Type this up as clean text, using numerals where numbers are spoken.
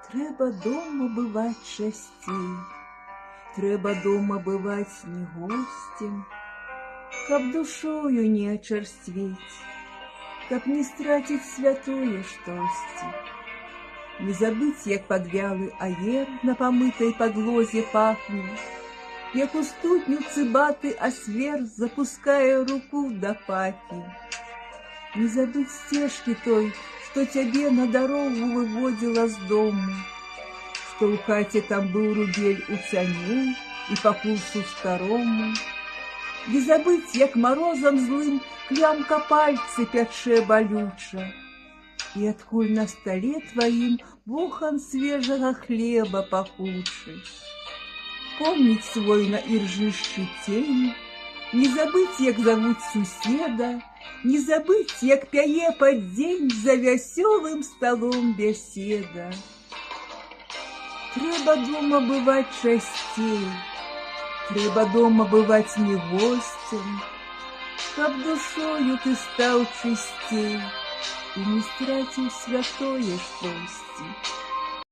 Трэба дома бываць часцей, трэба дома бываць не гостем, каб душою не ачарсцвець, каб не страціць святое штосьці. Не забыць, як падвялы аер на памытай падлозе пахне, як у студню цыбаты асвер запускае руку да пакі. Не забыць сцежкі той, што цябе на дарогу выводзіла з дому, што ў хаце там быў рубель у цане і па курсу старому. Не забыць, як марозам злым клямка пальцы пячэ балюча, і адкуль на стале тваім бохан свежага хлеба пахучы. Помніць свой на іржышчы цень, не забыць, як завуць суседа, не забыць, як пяе пад дзень за вясёлым сталом бяседа. Трэба дома бываць часцей, трэба дома бываць не гостем, каб душою ты стаў чысцей і не страціў святое штосьці.